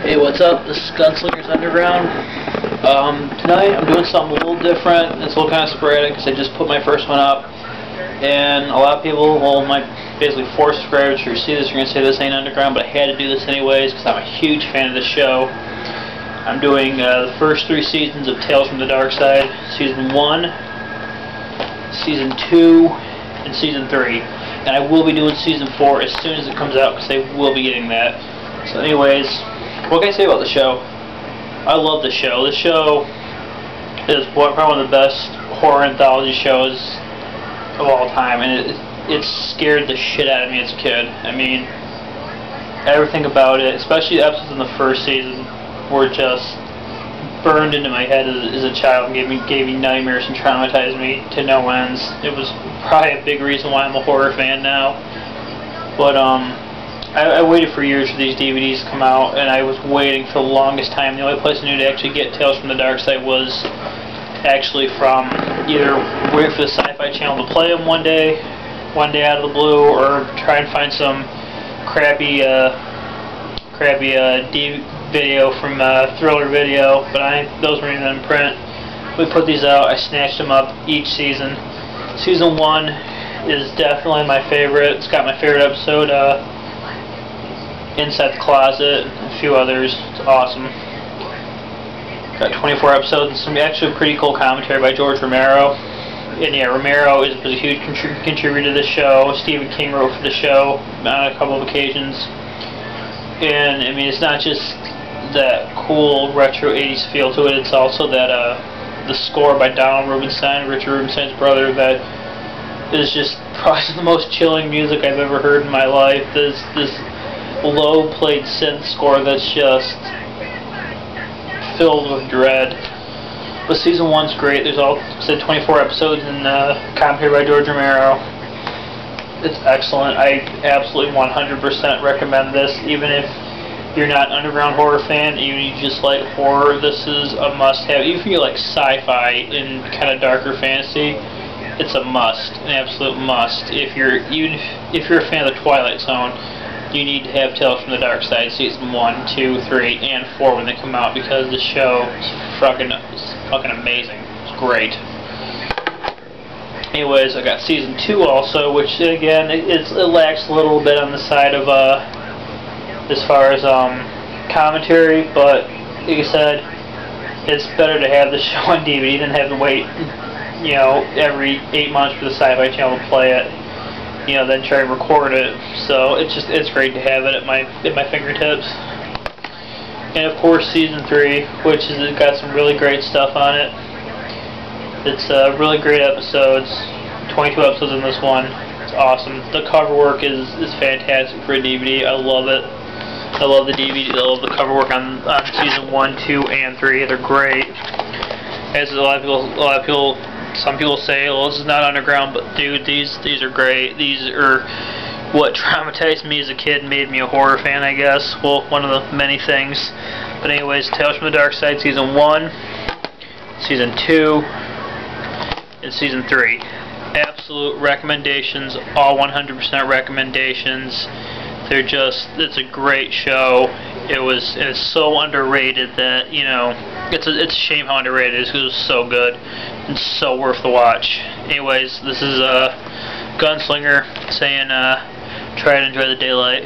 Hey, what's up? This is Gunslingers Underground. Tonight I'm doing something a little different. It's a little kind of sporadic because I just put my first one up, and a lot of people, well, my basically 4 subscribers who see this are going to say this ain't Underground, but I had to do this anyways because I'm a huge fan of the show. I'm doing the first 3 seasons of Tales from the Darkside, Season 1, Season 2, and Season 3. And I will be doing Season 4 as soon as it comes out because they will be getting that. So anyways, what can I say about the show? I love the show. The show is probably one of the best horror anthology shows of all time, and it scared the shit out of me as a kid. I mean, everything about it, especially the episodes in the first season, were just burned into my head as a child and gave me nightmares and traumatized me to no ends. It was probably a big reason why I'm a horror fan now. But I waited for years for these DVDs to come out, and I was waiting for the longest time. The only place I knew to actually get Tales from the Darkside was actually from either wait for the Sci-Fi Channel to play them one day out of the blue, or try and find some crappy video from Thriller Video, but those weren't even in print. We put these out. I snatched them up each season. Season 1 is definitely my favorite. It's got my favorite episode, Inside the Closet, and a few others. It's awesome. Got 24 episodes and some actually pretty cool commentary by George Romero. And yeah, Romero was a huge contributor to the show. Stephen King wrote for the show on a couple of occasions. And I mean, it's not just that cool retro 80s feel to it, it's also that the score by Donald Rubinstein, Richard Rubinstein's brother, that is just probably the most chilling music I've ever heard in my life. This low played synth score that's just filled with dread. But season 1's great. There's all said 24 episodes and commentary by George Romero. It's excellent. I absolutely 100% recommend this, even if you're not an underground horror fan, even if you just like horror. This is a must-have. Even if you like sci-fi and kind of darker fantasy, it's a must, an absolute must. Even if you're a fan of the Twilight Zone, you need to have Tales from the Darkside Season 1, 2, 3, and 4 when they come out, because the show is fucking amazing. It's great. Anyways, I got Season 2 also, which again, it lacks a little bit on the side of as far as commentary, but like I said, it's better to have the show on DVD than have to wait, every 8 months for the Sci-Fi Channel to play it, then try and record it. So it's great to have it at my fingertips. And of course, Season 3, which has got some really great stuff on it. It's really great episodes. 22 episodes in this one. It's awesome. The cover work is fantastic for a DVD. I love it. I love the DVD. I love the cover work on Season 1, 2, and 3. They're great. As a lot of people, some people say, well, this is not underground, but dude, these are great. These are what traumatized me as a kid and made me a horror fan, I guess. Well, one of the many things. But anyways, Tales from the Darkside Season 1, Season 2, and Season 3. Absolute recommendations, all 100% recommendations. It's a great show. It's so underrated that, it's a shame how underrated it is, because it was so good and so worth the watch. Anyways, this is Gunslinger saying, try to enjoy the daylight.